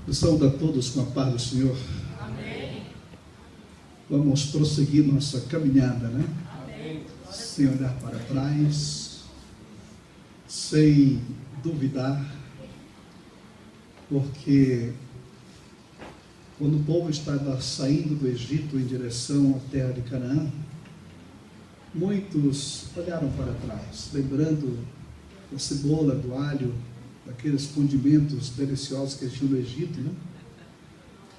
Eu saúdo a todos com a paz do Senhor. Amém. Vamos prosseguir nossa caminhada, né? Amém. Sem olhar para trás, sem duvidar, porque quando o povo estava saindo do Egito em direção à terra de Canaã, muitos olharam para trás, lembrando da cebola, do alho, daqueles condimentos deliciosos que tinham no Egito, né?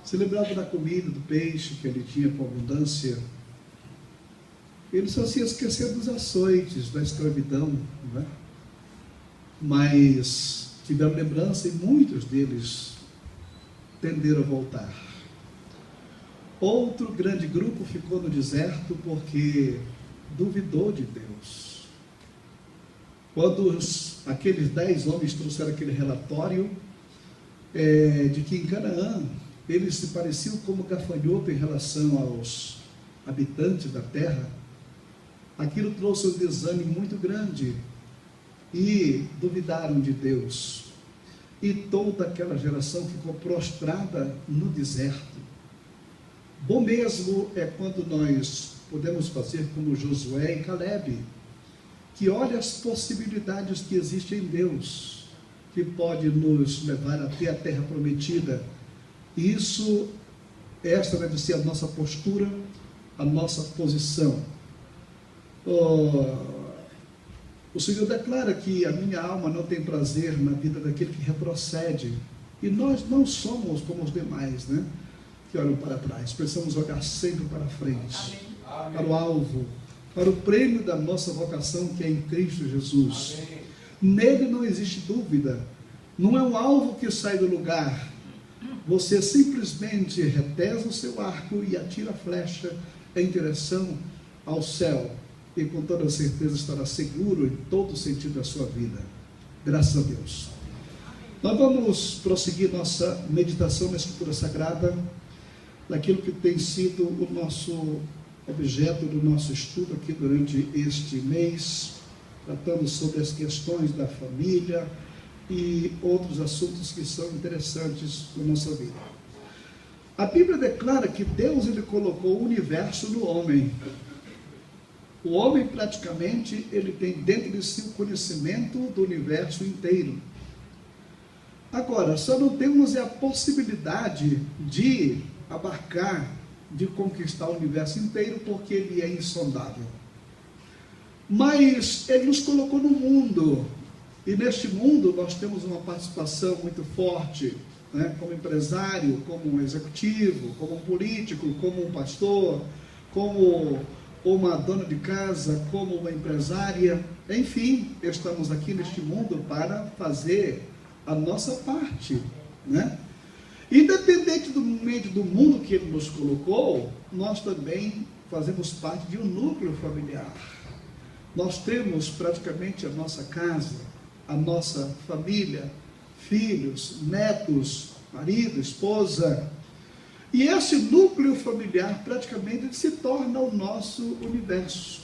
Se lembrava da comida, do peixe que ele tinha com abundância. Ele só se esquecia dos açoites, da escravidão, não é? Mas tiveram lembrança e muitos deles tenderam a voltar. Outro grande grupo ficou no deserto porque duvidou de Deus. Quando aqueles 10 homens trouxeram aquele relatório de que em Canaã eles se pareciam como gafanhoto em relação aos habitantes da terra, aquilo trouxe um desânimo muito grande e duvidaram de Deus. E toda aquela geração ficou prostrada no deserto. Bom mesmo é quando nós podemos fazer como Josué e Caleb, que olha as possibilidades que existem em Deus, que pode nos levar até a terra prometida. Esta deve ser a nossa postura, a nossa posição. O Senhor declara que a minha alma não tem prazer na vida daquele que retrocede. E nós não somos como os demais, né? Que olham para trás. Precisamos olhar sempre para frente. Amém. Para o alvo, para o prêmio da nossa vocação, que é em Cristo Jesus. Amém. Nele não existe dúvida. Não é um alvo que sai do lugar. Você simplesmente retesa o seu arco e atira a flecha em direção ao céu. E com toda certeza estará seguro em todo o sentido da sua vida. Graças a Deus. Nós vamos prosseguir nossa meditação na Escritura Sagrada, naquilo que tem sido o nosso objeto do nosso estudo aqui durante este mês, tratando sobre as questões da família e outros assuntos que são interessantes na nossa vida. A Bíblia declara que Deus ele colocou o universo no homem. O homem praticamente ele tem dentro de si o conhecimento do universo inteiro. Agora, só não temos a possibilidade de abarcar, de conquistar o universo inteiro, porque ele é insondável. Mas ele nos colocou no mundo, e neste mundo nós temos uma participação muito forte, né? Como empresário, como um executivo, como um político, como um pastor, como uma dona de casa, como uma empresária. Enfim, estamos aqui neste mundo para fazer a nossa parte, né? Independente do meio do mundo que ele nos colocou, nós também fazemos parte de um núcleo familiar. Nós temos praticamente a nossa casa, a nossa família, filhos, netos, marido, esposa. E esse núcleo familiar praticamente se torna o nosso universo.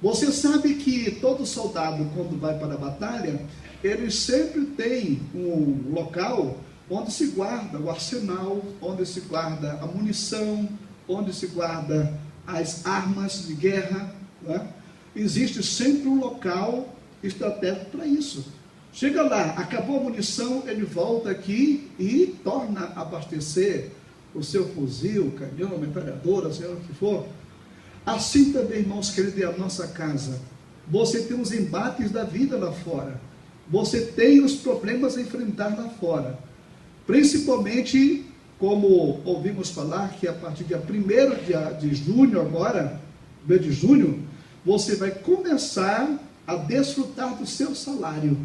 Você sabe que todo soldado, quando vai para a batalha, ele sempre tem um local onde se guarda o arsenal, onde se guarda a munição, onde se guarda as armas de guerra, né? Existe sempre um local estratégico para isso. Chega lá, acabou a munição, ele volta aqui e torna a abastecer o seu fuzil, canhão, metralhadora, seja o que for. Assim também, irmãos queridos, é a nossa casa. Você tem os embates da vida lá fora. Você tem os problemas a enfrentar lá fora. Principalmente, como ouvimos falar, que a partir do dia 1º de junho agora, mês de junho, você vai começar a desfrutar do seu salário.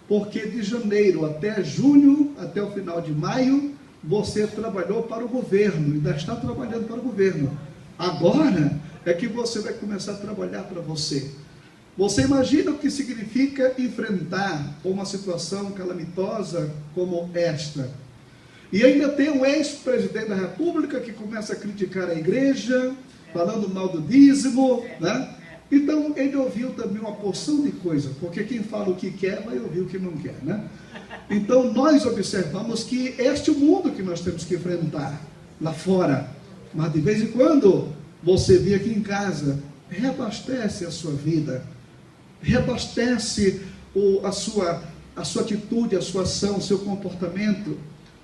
Porque de janeiro até junho, até o final de maio, você trabalhou para o governo, ainda está trabalhando para o governo. Agora é que você vai começar a trabalhar para você. Você imagina o que significa enfrentar uma situação calamitosa como esta? E ainda tem um ex-presidente da República que começa a criticar a igreja, falando mal do dízimo, né? Então, ele ouviu também uma porção de coisa, porque quem fala o que quer, vai ouvir o que não quer, né? Então, nós observamos que este é o mundo que nós temos que enfrentar lá fora. Mas, de vez em quando, você vem aqui em casa, reabastece a sua vida, reabastece a sua atitude, a sua ação, o seu comportamento.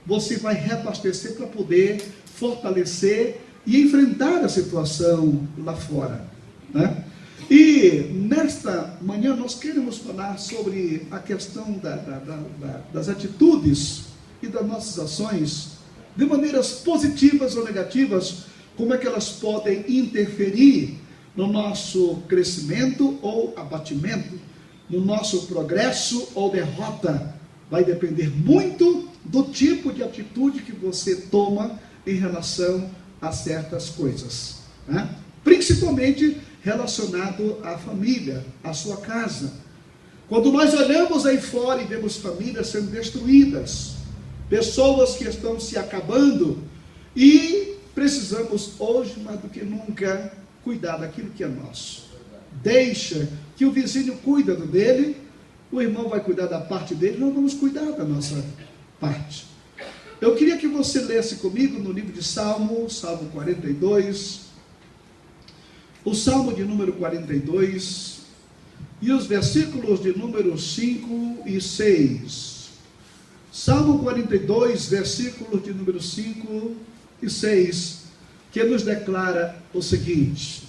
Você vai reabastecer para poder fortalecer e enfrentar a situação lá fora, né? E nesta manhã nós queremos falar sobre a questão das atitudes e das nossas ações, de maneiras positivas ou negativas, como é que elas podem interferir no nosso crescimento ou abatimento, no nosso progresso ou derrota. Vai depender muito do tipo de atitude que você toma em relação a certas coisas, né? Principalmente relacionado à família, à sua casa. Quando nós olhamos aí fora e vemos famílias sendo destruídas, pessoas que estão se acabando, e precisamos hoje mais do que nunca cuidar daquilo que é nosso. Deixa que o vizinho cuida do dele, o irmão vai cuidar da parte dele, nós vamos cuidar da nossa parte. Eu queria que você lesse comigo no livro de Salmo, Salmo 42, o Salmo de número 42, e os versículos de número 5 e 6. Salmo 42, versículos de número 5 e 6, que nos declara o seguinte: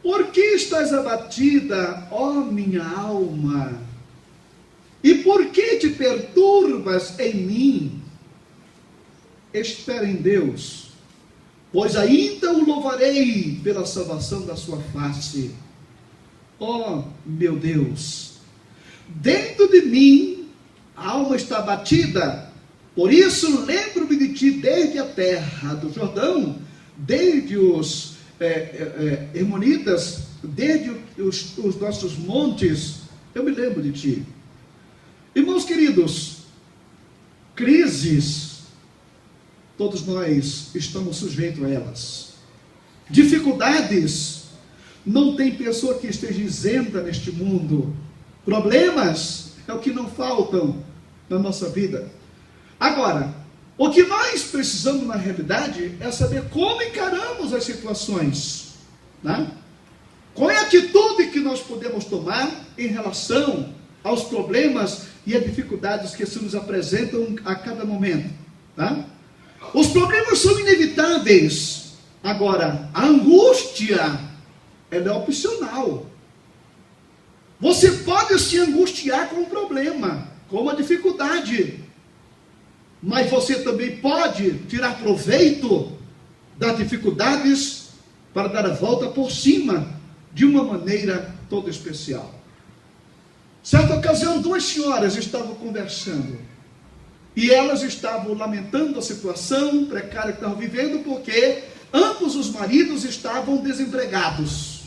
por que estás abatida, ó minha alma? E por que te perturbas em mim? Espera em Deus, pois ainda o louvarei pela salvação da sua face. Ó meu Deus, dentro de mim a alma está abatida, por isso lembro-me de ti desde a terra do Jordão, desde os Hermonitas, desde os nossos montes, eu me lembro de ti. Irmãos queridos, crises, todos nós estamos sujeitos a elas. Dificuldades, não tem pessoa que esteja isenta neste mundo. Problemas é o que não faltam na nossa vida. Agora, o que nós precisamos na realidade é saber como encaramos as situações, né? Qual é a atitude que nós podemos tomar em relação aos problemas e às dificuldades que se nos apresentam a cada momento, tá? Os problemas são inevitáveis. Agora, a angústia, ela é opcional. Você pode se angustiar com um problema, com uma dificuldade, mas você também pode tirar proveito das dificuldades para dar a volta por cima de uma maneira toda especial. Certa ocasião, duas senhoras estavam conversando e elas estavam lamentando a situação precária que estavam vivendo, porque ambos os maridos estavam desempregados.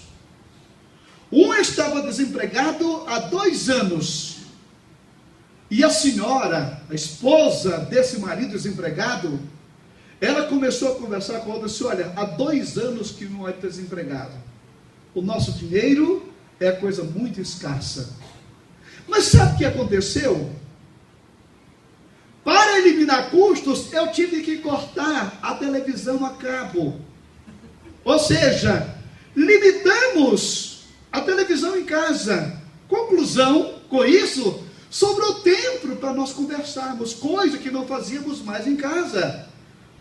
Um estava desempregado há 2 anos. E a senhora, a esposa desse marido desempregado, ela começou a conversar com a outra e disse: olha, há 2 anos que não é desempregado. O nosso dinheiro é coisa muito escassa. Mas sabe o que aconteceu? Para eliminar custos, eu tive que cortar a televisão a cabo. Ou seja, limitamos a televisão em casa. Conclusão, com isso, sobrou tempo para nós conversarmos, coisa que não fazíamos mais em casa.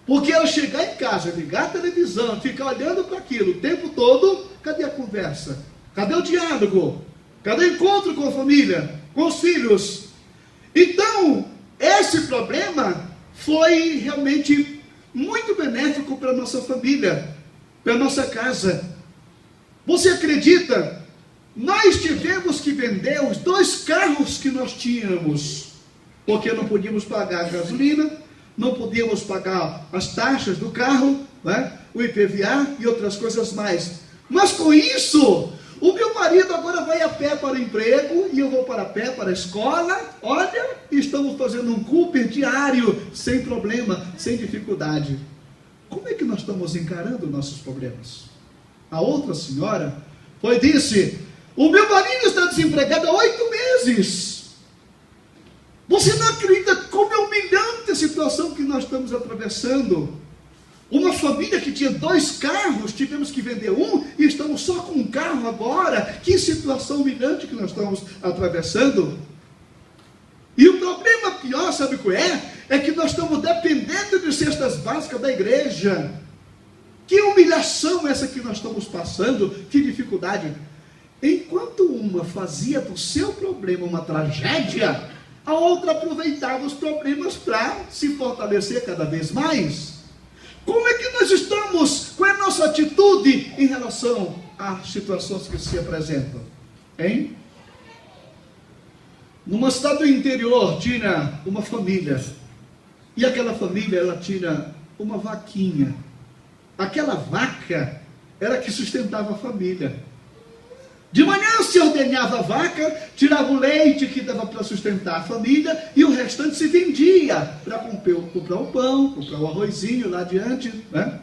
Porque ao chegar em casa, ligar a televisão, ficar olhando para aquilo o tempo todo, cadê a conversa? Cadê o diálogo? Cadê o encontro com a família, com os filhos? Então, esse problema foi realmente muito benéfico para a nossa família, para a nossa casa. Você acredita? Nós tivemos que vender os 2 carros que nós tínhamos, porque não podíamos pagar a gasolina, não podíamos pagar as taxas do carro, né? O IPVA e outras coisas mais. Mas com isso, o meu marido agora vai a pé para o emprego e eu vou para a pé para a escola. Olha, estamos fazendo um Cooper diário, sem problema, sem dificuldade. Como é que nós estamos encarando nossos problemas? A outra senhora Foi disse: o meu marido está desempregado há 8 meses. Você não acredita como é humilhante a situação que nós estamos atravessando. Uma família que tinha 2 carros, tivemos que vender um e estamos só com um carro agora. Que situação humilhante que nós estamos atravessando. E o problema pior, sabe qual é? É que nós estamos dependendo de cestas básicas da igreja. Que humilhação essa que nós estamos passando, que dificuldade. Enquanto uma fazia do seu problema uma tragédia, a outra aproveitava os problemas para se fortalecer cada vez mais. Como é que nós estamos? Qual é a nossa atitude em relação às situações que se apresentam? Hein? Numa cidade do interior tinha uma família. E aquela família, ela tinha uma vaquinha. Aquela vaca era que sustentava a família. De manhã se ordenhava a vaca, tirava o leite que dava para sustentar a família, e o restante se vendia para comprar o pão, comprar o arrozinho lá adiante, né?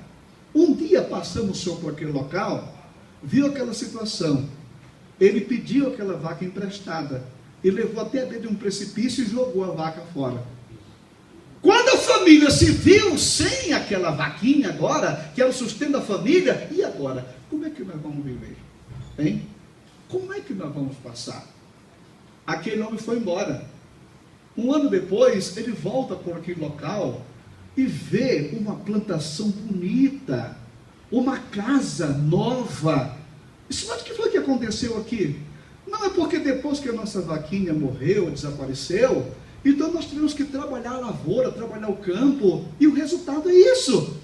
Um dia passando o senhor por aquele local, viu aquela situação. Ele pediu aquela vaca emprestada e levou até a beira de um precipício e jogou a vaca fora. Quando a família se viu sem aquela vaquinha agora, que era o sustento da família, e agora? Como é que nós vamos viver? Hein? Como é que nós vamos passar? Aquele homem foi embora. Um ano depois, ele volta por aquele local e vê uma plantação bonita, uma casa nova. Isso, mas o que foi que aconteceu aqui? Não é porque depois que a nossa vaquinha morreu, desapareceu, então nós tivemos que trabalhar a lavoura, trabalhar o campo, e o resultado é isso.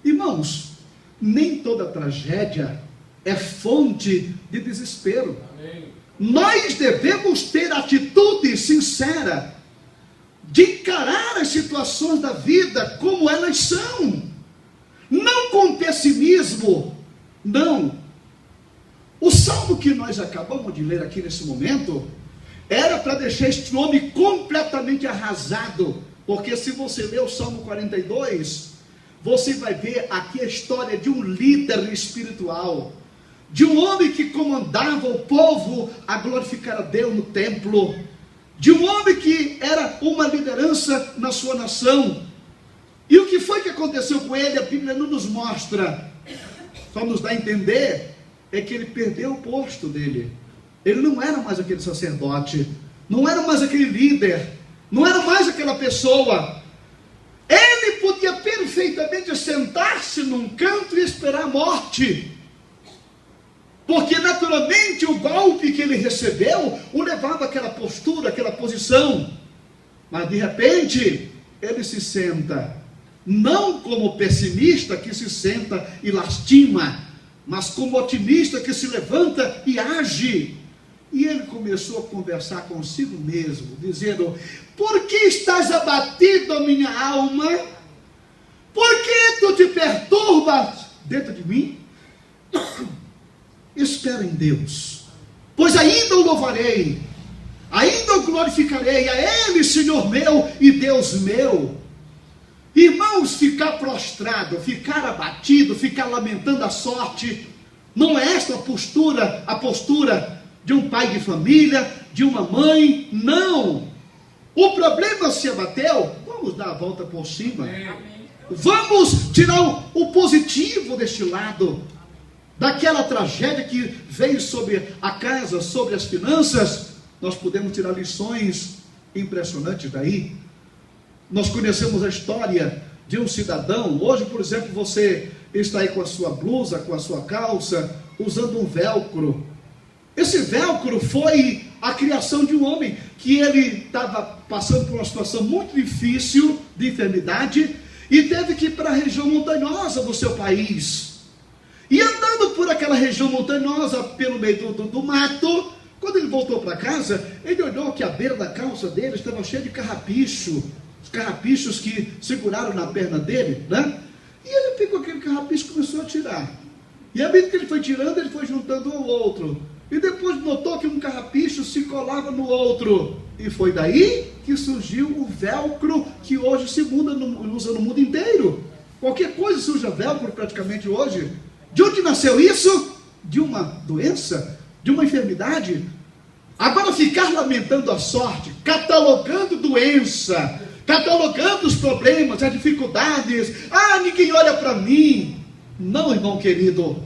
Irmãos, nem toda tragédia é fonte de desespero. Amém. Nós devemos ter atitude sincera de encarar as situações da vida como elas são, não com pessimismo, não. O salmo que nós acabamos de ler aqui nesse momento era para deixar este homem completamente arrasado, porque se você ler o Salmo 42, você vai ver aqui a história de um líder espiritual, de um homem que comandava o povo a glorificar a Deus no templo, de um homem que era uma liderança na sua nação. E o que foi que aconteceu com ele? A Bíblia não nos mostra, só nos dá a entender, é que ele perdeu o posto dele. Ele não era mais aquele sacerdote, não era mais aquele líder, não era mais aquela pessoa. Ele podia perfeitamente sentar-se num canto e esperar a morte, porque naturalmente o golpe que ele recebeu o levava àquela postura, àquela posição. Mas de repente ele se senta, não como pessimista que se senta e lastima, mas como otimista que se levanta e age. E ele começou a conversar consigo mesmo, dizendo: por que estás abatido, minha alma? Por que tu te perturbas dentro de mim? Espera em Deus, pois ainda o louvarei, ainda o glorificarei, a Ele, Senhor meu e Deus meu. Irmãos, ficar prostrado, ficar abatido, ficar lamentando a sorte, não é esta a postura de um pai de família, de uma mãe, não. O problema se abateu, vamos dar a volta por cima. Vamos tirar o positivo deste lado, daquela tragédia que veio sobre a casa, sobre as finanças. Nós podemos tirar lições impressionantes daí. Nós conhecemos a história de um cidadão. Hoje, por exemplo, você está aí com a sua blusa, com a sua calça, usando um velcro. Esse velcro foi a criação de um homem, que ele estava passando por uma situação muito difícil de enfermidade, e teve que ir para a região montanhosa do seu país. E andando por aquela região montanhosa, pelo meio do mato, quando ele voltou para casa, ele olhou que a beira da calça dele estava cheia de carrapicho, os carrapichos que seguraram na perna dele, né? E ele pegou aquele carrapicho e começou a tirar. E à medida que ele foi tirando, ele foi juntando um ao outro. E depois notou que um carrapicho se colava no outro. E foi daí que surgiu o velcro, que hoje se usa no mundo inteiro. Qualquer coisa se usa velcro praticamente hoje. De onde nasceu isso? de uma doença, de uma enfermidade. Agora ficar lamentando a sorte, catalogando doença, catalogando os problemas, as dificuldades, ninguém olha para mim. Não, irmão querido,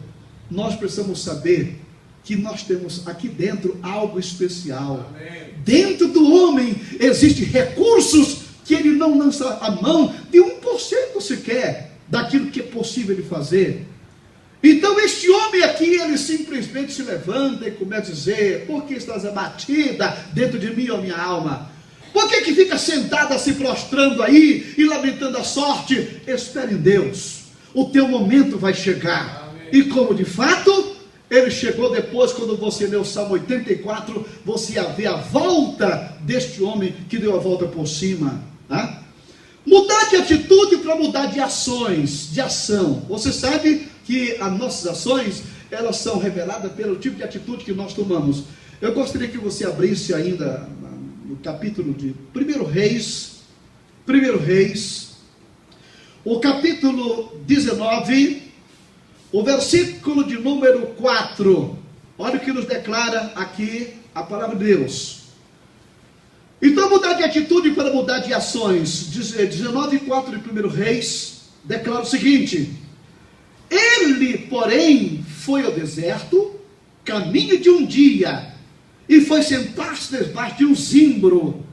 nós precisamos saber que nós temos aqui dentro algo especial. Amém. Dentro do homem existem recursos que ele não lança a mão de 1% sequer daquilo que é possível ele fazer. Então este homem aqui, ele simplesmente se levanta e começa a dizer: por que estás abatida dentro de mim, ó minha alma? Por que fica sentada se prostrando aí e lamentando a sorte? Espere em Deus, o teu momento vai chegar. Amém. E como de fato ele chegou depois, quando você lê o Salmo 84, você vê a volta deste homem que deu a volta por cima. Tá? Mudar de atitude para mudar de ações, de ação. Você sabe que as nossas ações, elas são reveladas pelo tipo de atitude que nós tomamos. Eu gostaria que você abrisse ainda no capítulo de 1 Reis, o capítulo 19, o versículo de número 4. Olha o que nos declara aqui a palavra de Deus. Então, mudar de atitude para mudar de ações. 19:4 de 1 Reis declara o seguinte: ele, porém, foi ao deserto, caminho de um dia, e foi sentar-se debaixo de um zimbro,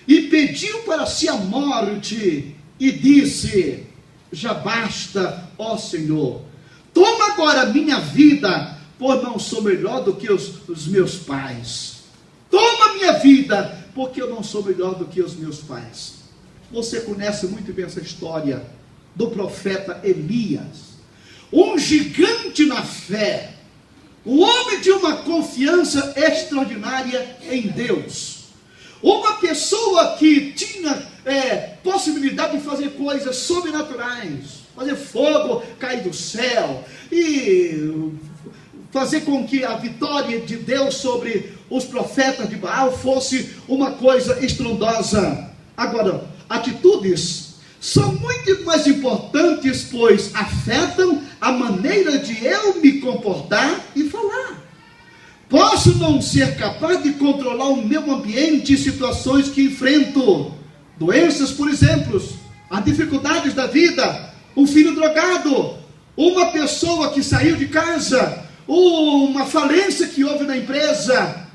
e pediu para si a morte, e disse: já basta, ó Senhor, toma agora a minha vida, pois não sou melhor do que os meus pais. Toma a minha vida, porque eu não sou melhor do que os meus pais. Você conhece muito bem essa história do profeta Elias, um gigante na fé, um homem de uma confiança extraordinária em Deus, uma pessoa que tinha possibilidade de fazer coisas sobrenaturais, fazer fogo cair do céu, e fazer com que a vitória de Deus sobre os profetas de Baal fosse uma coisa estrondosa. Agora, atitudes são muito mais importantes, pois afetam a maneira de eu me comportar e falar. Posso não ser capaz de controlar o meu ambiente e situações que enfrento, doenças, por exemplo, as dificuldades da vida, um filho drogado, uma pessoa que saiu de casa, uma falência que houve na empresa.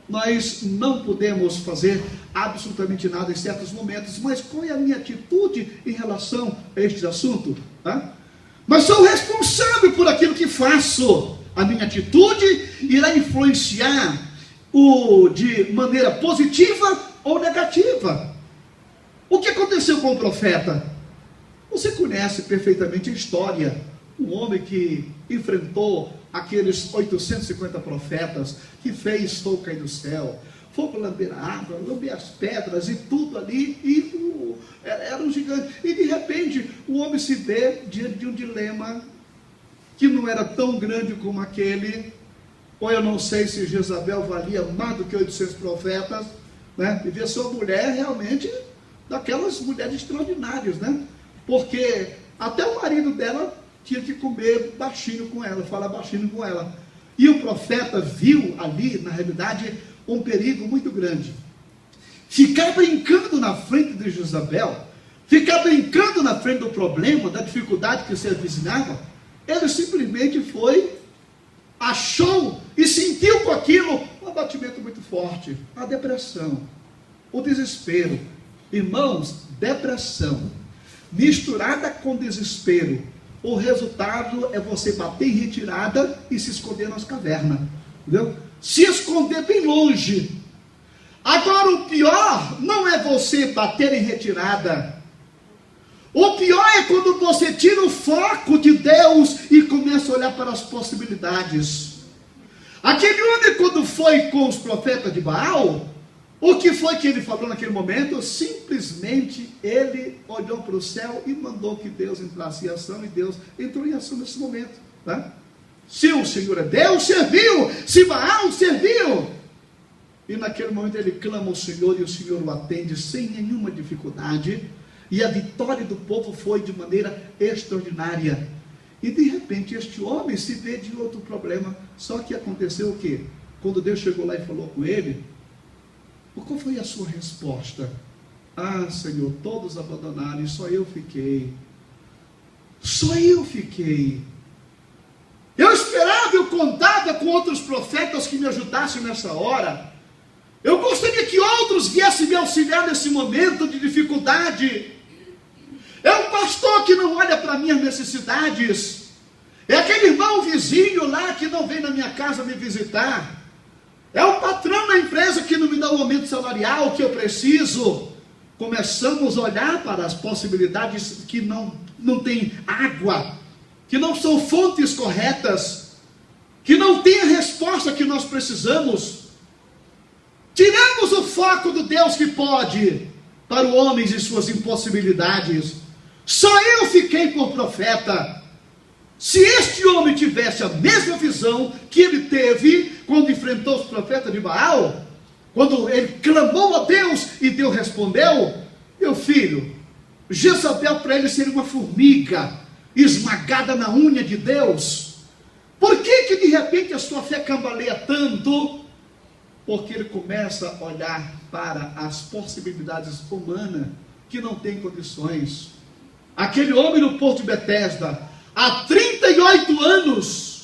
Nós não podemos fazer absolutamente nada em certos momentos, mas qual é a minha atitude em relação a este assunto? Mas sou responsável por aquilo que faço. A minha atitude irá influenciar de maneira positiva ou negativa. O que aconteceu com o profeta? Você conhece perfeitamente a história. Um homem que enfrentou aqueles 850 profetas, que fez fogo cair do céu, fogo lamber a água, lamber as pedras e tudo ali, e era um gigante. E de repente o homem se vê diante de um dilema que não era tão grande como aquele, ou eu não sei se Jezabel valia mais do que 800 profetas, né? Devia ser uma mulher realmente daquelas mulheres extraordinárias, né? Porque até o marido dela tinha que comer baixinho com ela, falar baixinho com ela. E o profeta viu ali, na realidade, um perigo muito grande. Ficar brincando na frente de Jezabel, ficar brincando na frente do problema, da dificuldade que se avizinhava, ele simplesmente achou e sentiu com aquilo um abatimento muito forte, a depressão, o desespero. Irmãos, depressão misturada com desespero, o resultado é você bater em retirada e se esconder nas cavernas, entendeu? Se esconder bem longe. Agora o pior não é você bater em retirada. O pior é quando você tira o foco de Deus e começa a olhar para as possibilidades. Aquele homem, quando foi com os profetas de Baal, o que foi que ele falou naquele momento? Simplesmente ele olhou para o céu e mandou que Deus entrasse em ação, e Deus entrou em ação nesse momento. Tá? Se o Senhor é Deus, serviu. Se Baal, serviu. E naquele momento ele clama ao Senhor, e o Senhor o atende sem nenhuma dificuldade. E a vitória do povo foi de maneira extraordinária. E de repente este homem se vê de outro problema. Só que aconteceu o quê? Quando Deus chegou lá e falou com ele, qual foi a sua resposta? Ah, Senhor, todos abandonaram e só eu fiquei. Só eu fiquei. Eu esperava, eu contava com outros profetas que me ajudassem nessa hora. Eu gostaria que outros viessem me auxiliar nesse momento de dificuldade. É um pastor que não olha para minhas necessidades. É aquele irmão vizinho lá que não vem na minha casa me visitar. É o patrão da empresa que não me dá o aumento salarial que eu preciso. Começamos a olhar para as possibilidades que não tem água, que não são fontes corretas, que não tem a resposta que nós precisamos. Tiramos o foco do Deus que pode para o homem e suas impossibilidades. Só eu fiquei por profeta. Se este homem tivesse a mesma visão que ele teve quando enfrentou os profetas de Baal, quando ele clamou a Deus e Deus respondeu, meu filho, Jezabel para ele seria uma formiga esmagada na unha de Deus. Por que de repente a sua fé cambaleia tanto? Porque ele começa a olhar para as possibilidades humanas que não tem condições. Aquele homem no Porto de Betesda, há 38 anos,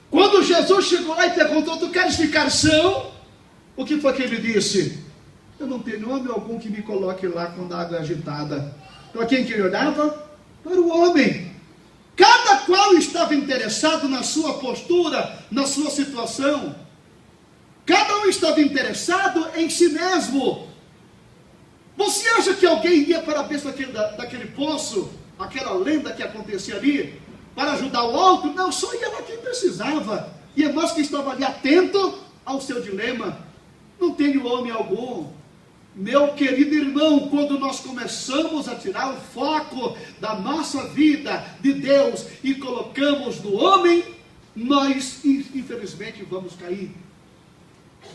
quando Jesus chegou lá e perguntou, tu queres ficar são? O que foi que ele disse? Eu não tenho homem algum que me coloque lá quando a água é agitada. Para quem que ele olhava? Para o homem. Cada qual estava interessado na sua postura, na sua situação. Cada um estava interessado em si mesmo. Você acha que alguém ia para a beça daquele poço, aquela lenda que acontecia ali, para ajudar o outro? Não, só ia lá quem precisava. E é nós que estávamos ali atento ao seu dilema. Não tenho homem algum. Meu querido irmão, quando nós começamos a tirar o foco da nossa vida de Deus e colocamos no homem, nós infelizmente vamos cair.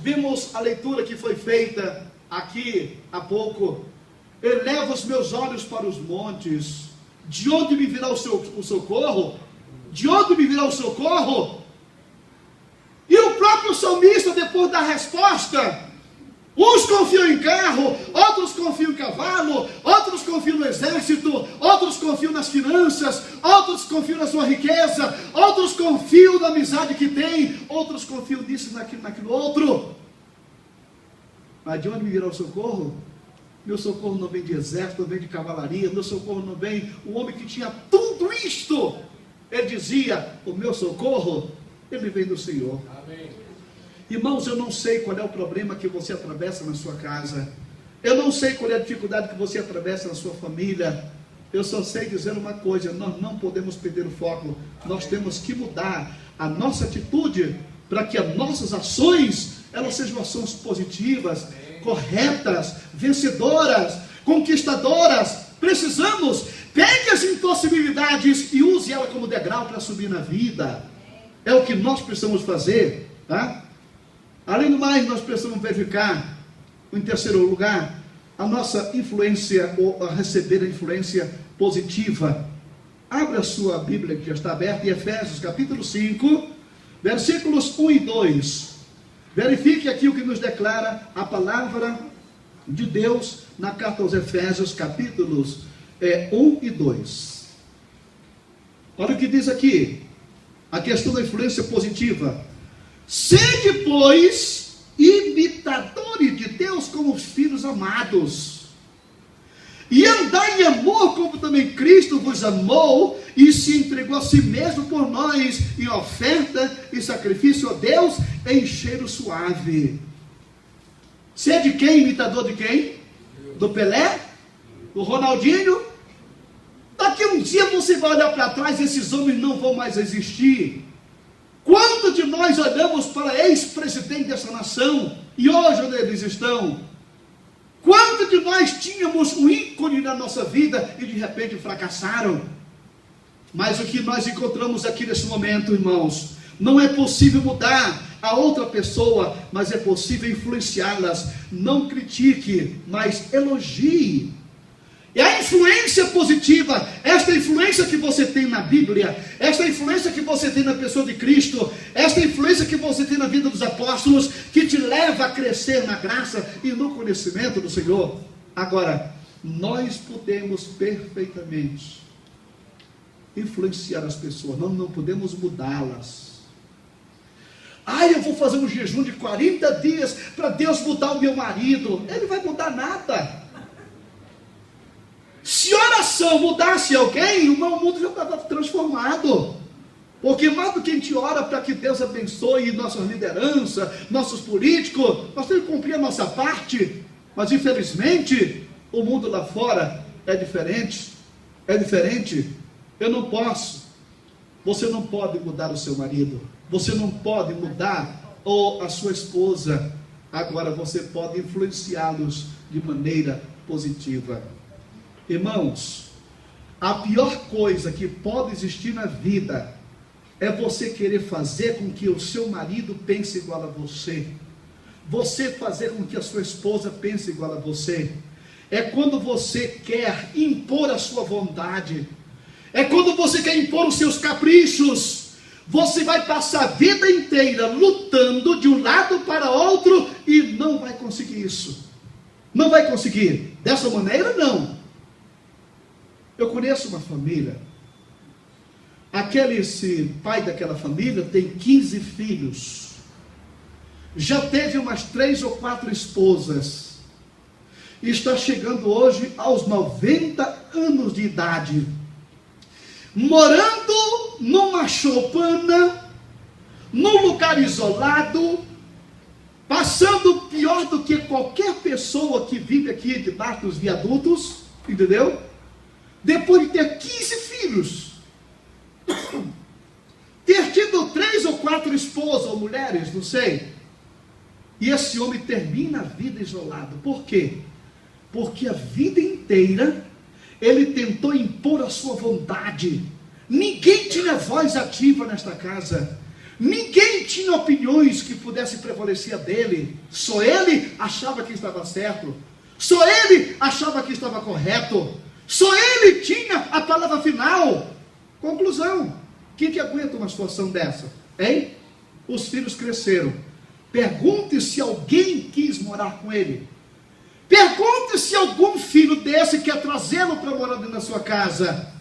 Vimos a leitura que foi feita aqui há pouco. Eleva os meus olhos para os montes. De onde me virá o socorro? De onde me virá o socorro? E o próprio salmista, depois da resposta, uns confiam em carro, outros confiam em cavalo, outros confiam no exército, outros confiam nas finanças, outros confiam na sua riqueza, outros confiam na amizade que tem, outros confiam nisso, naquilo outro. Mas de onde me virá o socorro? Meu socorro não vem de exército, não vem de cavalaria, meu socorro não vem. O homem que tinha tudo isto, ele dizia, o meu socorro, ele vem do Senhor. Amém. Irmãos, eu não sei qual é o problema que você atravessa na sua casa. Eu não sei qual é a dificuldade que você atravessa na sua família. Eu só sei dizer uma coisa, nós não podemos perder o foco. Nós temos que mudar a nossa atitude para que as nossas ações, elas sejam ações positivas, corretas, vencedoras, conquistadoras. Precisamos, pegue as impossibilidades e use ela como degrau para subir na vida. É o que nós precisamos fazer, tá? Além do mais, nós precisamos verificar, em terceiro lugar, a nossa influência, ou a receber a influência positiva. Abra a sua Bíblia, que já está aberta, em Efésios capítulo 5, versículos 1 e 2. Verifique aqui o que nos declara a palavra de Deus na carta aos Efésios, capítulos 1 e 2. Olha o que diz aqui, a questão da influência positiva. Sede, pois, imitadores de Deus como os filhos amados, e andai em amor como também Cristo vos amou e se entregou a si mesmo por nós, em oferta e sacrifício a Deus em cheiro suave. Sede quem? Imitador de quem? Do Pelé? Do Ronaldinho? Daqui um dia você vai olhar para trás e esses homens não vão mais existir. Quanto de nós olhamos para ex-presidente dessa nação e hoje onde eles estão? Quanto de nós tínhamos um ícone na nossa vida e de repente fracassaram? Mas o que nós encontramos aqui nesse momento, irmãos, não é possível mudar a outra pessoa, mas é possível influenciá-las. Não critique, mas elogie. E a influência positiva, esta influência que você tem na Bíblia, esta influência que você tem na pessoa de Cristo, esta influência que você tem na vida dos apóstolos, que te leva a crescer na graça e no conhecimento do Senhor. Agora, nós podemos perfeitamente influenciar as pessoas, nós não podemos mudá-las. Eu vou fazer um jejum de 40 dias para Deus mudar o meu marido. Ele não vai mudar nada. Se oração mudasse alguém, o mundo já estava transformado. Porque mais do que a gente ora para que Deus abençoe nossa liderança, nossos políticos, nós temos que cumprir a nossa parte. Mas infelizmente, o mundo lá fora é diferente. É diferente. Eu não posso. Você não pode mudar o seu marido. Você não pode mudar a sua esposa. Agora você pode influenciá-los de maneira positiva. Irmãos, a pior coisa que pode existir na vida é você querer fazer com que o seu marido pense igual a você. Você fazer com que a sua esposa pense igual a você. É quando você quer impor a sua vontade. É quando você quer impor os seus caprichos. Você vai passar a vida inteira lutando de um lado para outro e não vai conseguir isso. Não vai conseguir. Dessa maneira, não. Eu conheço uma família. Esse pai daquela família tem 15 filhos. Já teve umas 3 ou 4 esposas. E está chegando hoje aos 90 anos de idade. Morando numa choupana, num lugar isolado, passando pior do que qualquer pessoa que vive aqui debaixo dos viadutos, entendeu? Depois de ter 15 filhos, ter tido 3 ou 4 esposas ou mulheres, não sei, e esse homem termina a vida isolado. Por quê? Porque a vida inteira ele tentou impor a sua vontade. Ninguém tinha voz ativa nesta casa. Ninguém tinha opiniões que pudesse prevalecer a dele. Só ele achava que estava certo. Só ele achava que estava correto. Só ele tinha a palavra final. Conclusão. Quem que aguenta uma situação dessa? Hein? Os filhos cresceram. Pergunte se alguém quis morar com ele. Pergunte se algum filho desse quer trazê-lo para morar dentro da sua casa.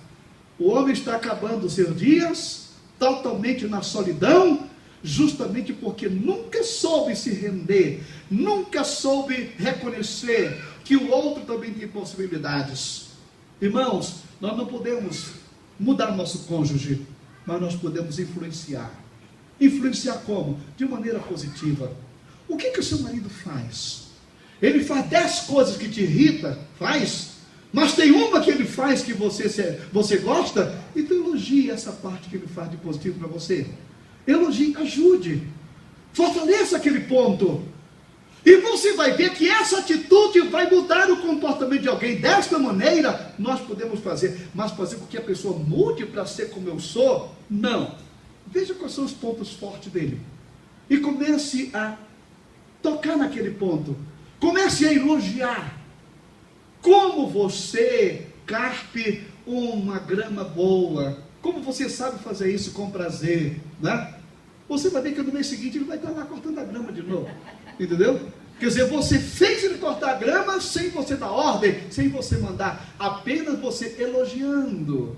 O homem está acabando os seus dias totalmente na solidão, justamente porque nunca soube se render, nunca soube reconhecer que o outro também tem possibilidades. Irmãos, nós não podemos mudar nosso cônjuge, mas nós podemos influenciar. Influenciar como? De maneira positiva. O que o seu marido faz? Ele faz 10 coisas que te irritam, faz, mas tem uma que ele faz que você gosta, então elogie essa parte que ele faz de positivo para você. Elogie, ajude, fortaleça aquele ponto. E você vai ver que essa atitude vai mudar o comportamento de alguém. Desta maneira, nós podemos fazer. Mas fazer com que a pessoa mude para ser como eu sou? Não. Veja quais são os pontos fortes dele. E comece a tocar naquele ponto. Comece a elogiar. Como você carpe uma grama boa. Como você sabe fazer isso com prazer, né? Você vai ver que no mês seguinte ele vai estar lá cortando a grama de novo. Entendeu? Quer dizer, você fez ele cortar a grama sem você dar ordem, sem você mandar, apenas você elogiando.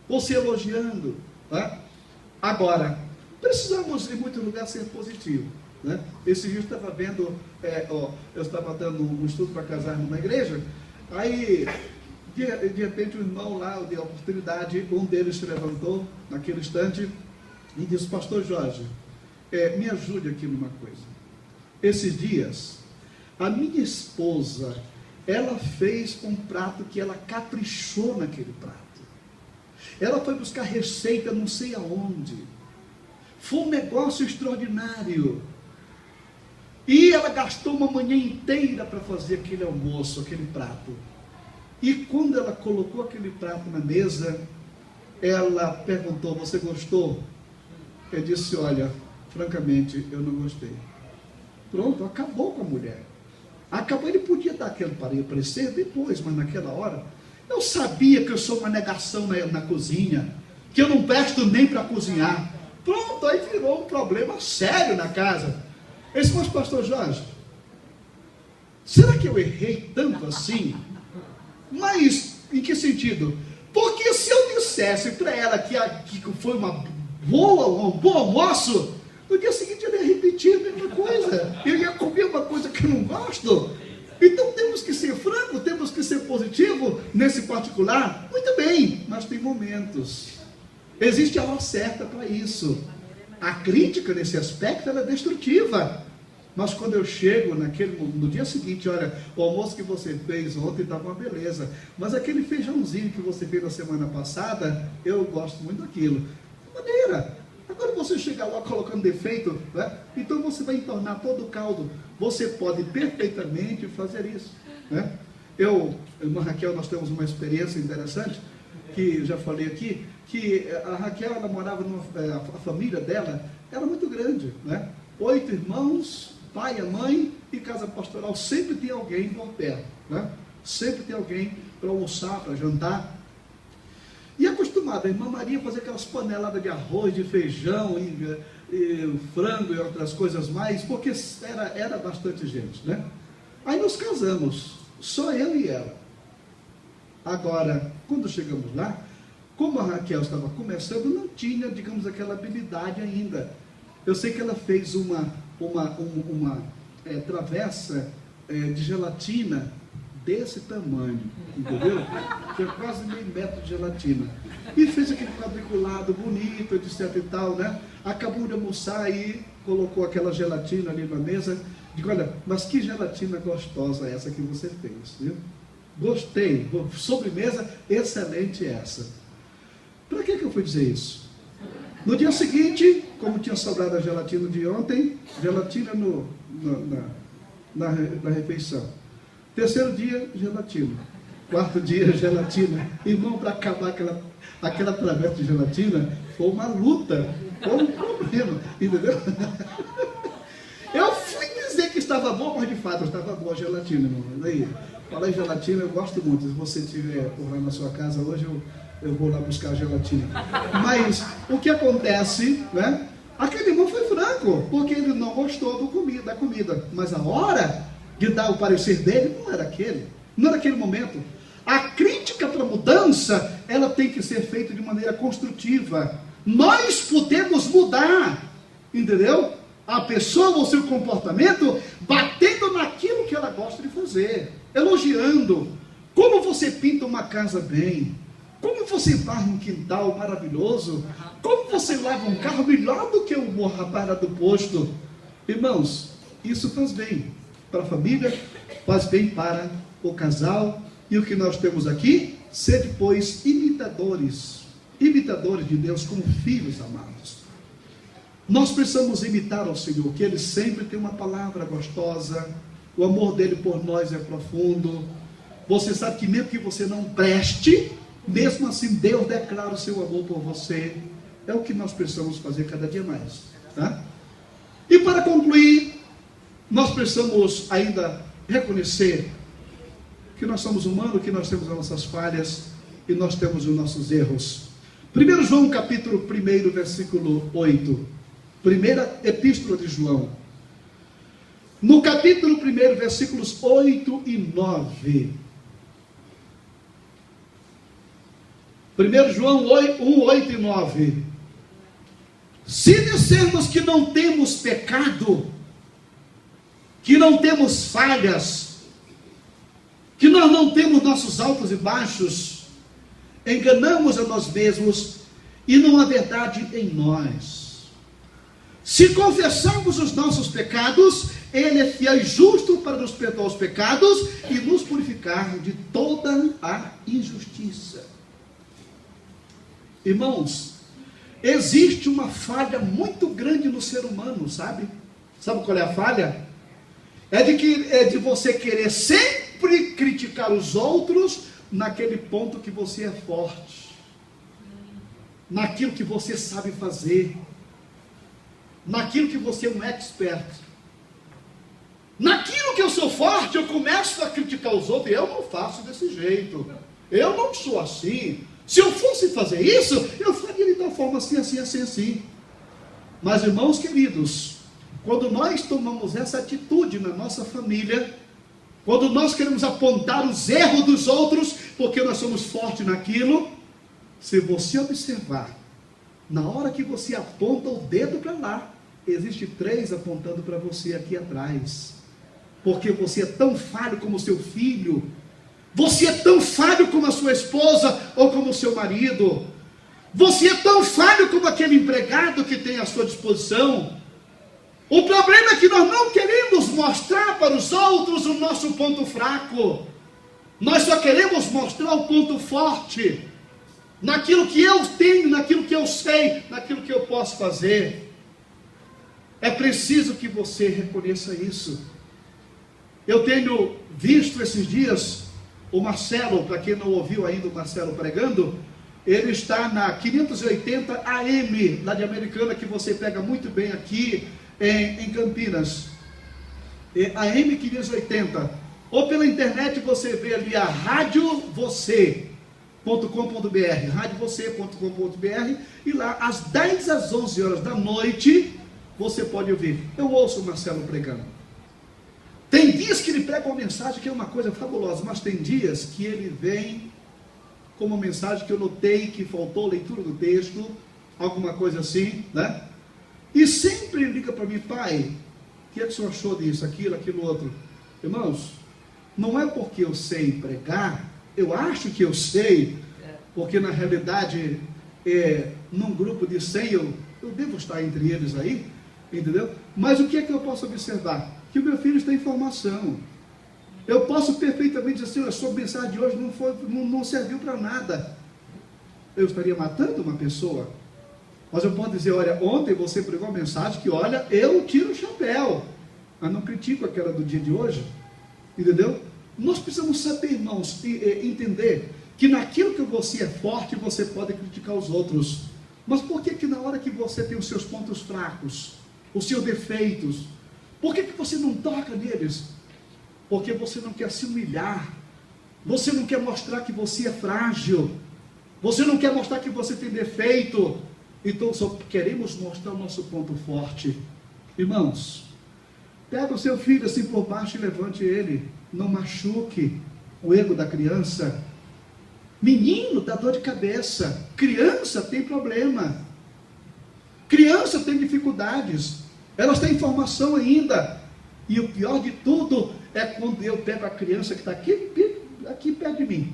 Você elogiando. Né? Agora, precisamos em muitos lugares ser positivo. Né? Esse dia eu estava vendo, eu estava dando um estudo para casar numa igreja, aí de repente o irmão lá, de oportunidade, um deles se levantou naquele instante e disse: Pastor Jorge, me ajude aqui numa coisa. Esses dias, a minha esposa, ela fez um prato que ela caprichou naquele prato. Ela foi buscar receita não sei aonde. Foi um negócio extraordinário. E ela gastou uma manhã inteira para fazer aquele almoço, aquele prato. E quando ela colocou aquele prato na mesa, ela perguntou: você gostou? Eu disse: olha, francamente, eu não gostei. Pronto, acabou com a mulher. Acabou, ele podia dar aquele parecer depois, mas naquela hora, eu sabia que eu sou uma negação na cozinha, que eu não presto nem para cozinhar. Pronto, aí virou um problema sério na casa. Ele disse, mas pastor Jorge, será que eu errei tanto assim? Mas, em que sentido? Porque se eu dissesse para ela que foi um bom almoço, no dia seguinte eu ia repetir a mesma coisa. Eu ia comer uma coisa que eu não gosto. Então temos que ser franco, temos que ser positivo nesse particular. Muito bem, mas tem momentos. Existe a hora certa para isso. A crítica nesse aspecto ela é destrutiva. Mas quando eu chego no dia seguinte, olha, o almoço que você fez ontem estava uma beleza. Mas aquele feijãozinho que você fez na semana passada, eu gosto muito daquilo. De maneira. Agora você chega lá colocando defeito, né? Então você vai entornar todo o caldo. Você pode perfeitamente fazer isso, né? Eu e a Raquel, nós temos uma experiência interessante, que já falei aqui, que a Raquel, ela morava, a família dela era muito grande, né? 8 irmãos, pai, a mãe e casa pastoral, sempre tem alguém por perto, né? Sempre tem alguém para almoçar, para jantar. E acostumada, a irmã Maria fazer aquelas paneladas de arroz, de feijão, e frango e outras coisas mais, porque era bastante gente, né? Aí nos casamos, só eu e ela. Agora, quando chegamos lá, como a Raquel estava começando, não tinha, digamos, aquela habilidade ainda. Eu sei que ela fez uma travessa de gelatina desse tamanho, entendeu? Tinha quase meio metro de gelatina. E fez aquele quadriculado bonito, etc e tal, né? Acabou de almoçar e colocou aquela gelatina ali na mesa. Digo, olha, mas que gelatina gostosa essa que você fez, viu? Gostei, sobremesa excelente essa. Para que eu fui dizer isso? No dia seguinte, como tinha sobrado a gelatina de ontem, gelatina na refeição. Terceiro dia, gelatina. Quarto dia, gelatina. Irmão, para acabar aquela travessa de gelatina, foi uma luta, foi um problema, entendeu? Eu fui dizer que estava bom, mas de fato estava boa a gelatina, irmão. Daí, falar em gelatina, eu gosto muito. Se você estiver por lá na sua casa hoje, eu vou lá buscar a gelatina. Mas o que acontece, né? Aquele irmão foi franco, porque ele não gostou da comida. Mas a hora de dar o parecer dele não era aquele momento. A crítica para a mudança, ela tem que ser feita de maneira construtiva. Nós podemos mudar, entendeu? A pessoa ou seu comportamento, batendo naquilo que ela gosta de fazer, elogiando. Como você pinta uma casa bem, como você varre um quintal maravilhoso, como você lava um carro melhor do que o rapaz lá do posto. Irmãos, isso faz bem para a família, faz bem para o casal. E o que nós temos aqui? Ser depois imitadores de Deus como filhos amados. Nós precisamos imitar ao Senhor, que Ele sempre tem uma palavra gostosa, o amor dele por nós é profundo. Você sabe que mesmo que você não preste, mesmo assim Deus declara o seu amor por você. É o que nós precisamos fazer cada dia mais, tá? E para concluir, nós precisamos ainda reconhecer que nós somos humanos, que nós temos as nossas falhas e nós temos os nossos erros. 1 João capítulo 1, versículo 8. Primeira epístola de João. No capítulo 1, versículos 8 e 9. 1 João 1, 8 e 9. Se dissermos que não temos pecado, que não temos falhas, que nós não temos nossos altos e baixos, enganamos a nós mesmos e não há verdade em nós. Se confessarmos os nossos pecados, Ele é fiel e justo para nos perdoar os pecados e nos purificar de toda a injustiça. Irmãos, existe uma falha muito grande no ser humano, sabe? Sabe qual é a falha? É de você querer sempre criticar os outros naquele ponto que você é forte, naquilo que você sabe fazer, naquilo que você é um expert, naquilo que eu sou forte, eu começo a criticar os outros. Eu não faço desse jeito. Eu não sou assim. Se eu fosse fazer isso, eu faria de tal forma assim, assim, assim, assim. Mas, irmãos queridos, quando nós tomamos essa atitude na nossa família, quando nós queremos apontar os erros dos outros, porque nós somos fortes naquilo, se você observar, na hora que você aponta o dedo para lá, existe 3 apontando para você aqui atrás. Porque você é tão falho como o seu filho, você é tão falho como a sua esposa ou como o seu marido, você é tão falho como aquele empregado que tem à sua disposição. O problema é que nós não queremos mostrar para os outros o nosso ponto fraco. Nós só queremos mostrar o ponto forte, naquilo que eu tenho, naquilo que eu sei, naquilo que eu posso fazer. É preciso que você reconheça isso. Eu tenho visto esses dias o Marcelo, para quem não ouviu ainda o Marcelo pregando, ele está na 580 AM, lá de Americana, que você pega muito bem aqui em Campinas. AM 580. Ou pela internet você vê ali a radiovocê.com.br, radiovocê.com.br, e lá às 10 às 11 horas da noite você pode ouvir. Eu ouço o Marcelo pregando. Tem dias que ele prega uma mensagem que é uma coisa fabulosa, mas tem dias que ele vem com uma mensagem que eu notei que faltou leitura do texto, alguma coisa assim, né? E sempre ele liga para mim: pai, o que é que o senhor achou disso, aquilo outro? Irmãos, não é porque eu sei pregar, eu acho que eu sei, porque na realidade, num grupo de 100, eu devo estar entre eles aí, entendeu? Mas o que é que eu posso observar? Que o meu filho está em formação. Eu posso perfeitamente dizer assim: a sua mensagem de hoje não serviu para nada. Eu estaria matando uma pessoa. Mas eu posso dizer: olha, ontem você pregou uma mensagem que, olha, eu tiro o chapéu, mas não critico aquela do dia de hoje. Entendeu? Nós precisamos saber, irmãos, entender que naquilo que você é forte, você pode criticar os outros. Mas por que na hora que você tem os seus pontos fracos, os seus defeitos, por que você não toca neles? Porque você não quer se humilhar, você não quer mostrar que você é frágil, você não quer mostrar que você tem defeito, então só queremos mostrar o nosso ponto forte. Irmãos, pega o seu filho assim por baixo e levante ele, não machuque o ego da criança. Menino dá dor de cabeça, criança tem problema, criança tem dificuldades, elas têm formação ainda. E o pior de tudo é quando eu pego a criança que está aqui perto de mim.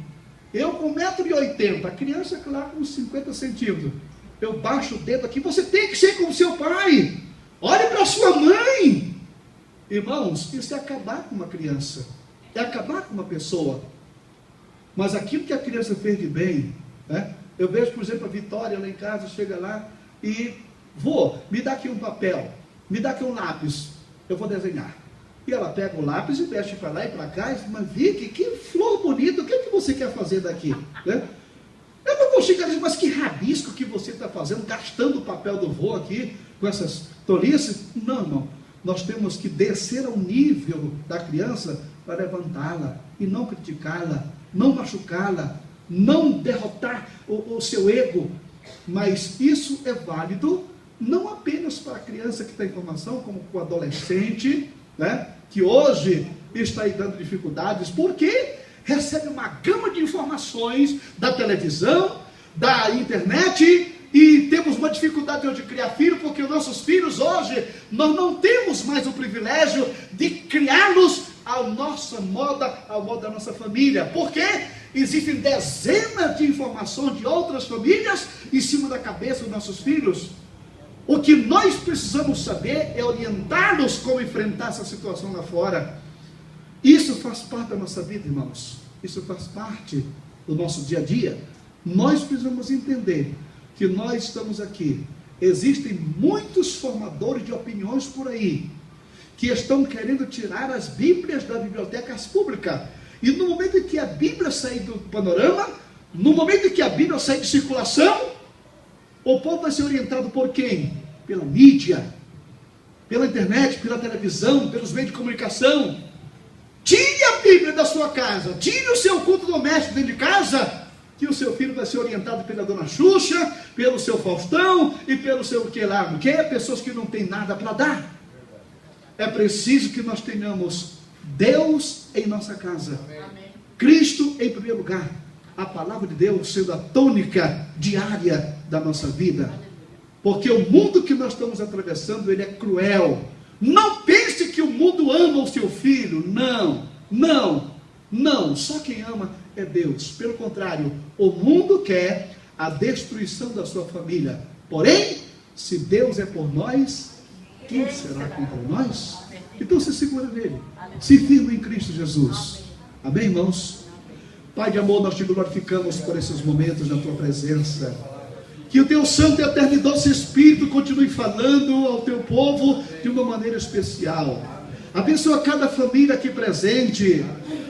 Eu com 1,80 m, a criança lá com 50 centímetros. Eu baixo o dedo aqui: você tem que ser como seu pai. Olhe para sua mãe. Irmãos, isso é acabar com uma criança. É acabar com uma pessoa. Mas aquilo que a criança fez de bem, né? Eu vejo, por exemplo, a Vitória lá em casa, chega lá e: vô, me dá aqui um papel, me dá aqui um lápis, eu vou desenhar. E ela pega o lápis e mexe para lá e para cá e diz: mas Vicky, que flor bonita, o que é que você quer fazer daqui? Né? Eu não vou chegar e dizer: mas que rabisco que você está fazendo, gastando o papel do vô aqui, com essas tolices. Não, irmão, nós temos que descer ao nível da criança para levantá-la e não criticá-la, não machucá-la, não derrotar o seu ego. Mas isso é válido não apenas para a criança que está em formação, como para o adolescente, né, que hoje está aí dando dificuldades, porque recebe uma gama de informações da televisão, da internet, e temos uma dificuldade hoje de criar filho, porque os nossos filhos hoje, nós não temos mais o privilégio de criá-los à nossa moda, ao modo da nossa família, porque existem dezenas de informações de outras famílias em cima da cabeça dos nossos filhos. O que nós precisamos saber é orientá-los como enfrentar essa situação lá fora. Isso faz parte da nossa vida, irmãos. Isso faz parte do nosso dia a dia. Nós precisamos entender que nós estamos aqui. Existem muitos formadores de opiniões por aí, que estão querendo tirar as Bíblias das bibliotecas públicas. E no momento em que a Bíblia sair do panorama, no momento em que a Bíblia sair de circulação, o povo vai ser orientado por quem? Pela mídia, pela internet, pela televisão, pelos meios de comunicação. Tire a Bíblia da sua casa, tire o seu culto doméstico dentro de casa, que o seu filho vai ser orientado pela dona Xuxa, pelo seu Faustão e pelo seu que lá, porque é pessoas que não têm nada para dar. É preciso que nós tenhamos Deus em nossa casa, Cristo em primeiro lugar, a palavra de Deus sendo a tônica diária da nossa vida, porque o mundo que nós estamos atravessando, ele é cruel. Não pense que o mundo ama o seu filho, não, só quem ama é Deus. Pelo contrário, o mundo quer a destruição da sua família, porém, se Deus é por nós, quem será contra nós? Então se segura nele, se firma em Cristo Jesus. Amém, irmãos? Pai de amor, nós te glorificamos por esses momentos na tua presença. Que o teu santo, eterno e doce Espírito continue falando ao teu povo de uma maneira especial. Abençoa cada família aqui presente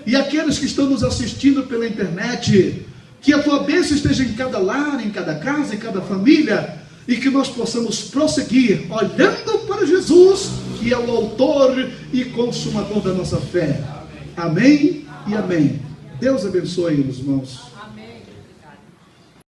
e aqueles que estão nos assistindo pela internet. Que a tua bênção esteja em cada lar, em cada casa, em cada família, e que nós possamos prosseguir olhando para Jesus, que é o autor e consumador da nossa fé. Amém e amém. Deus abençoe os irmãos. Amém. Obrigado.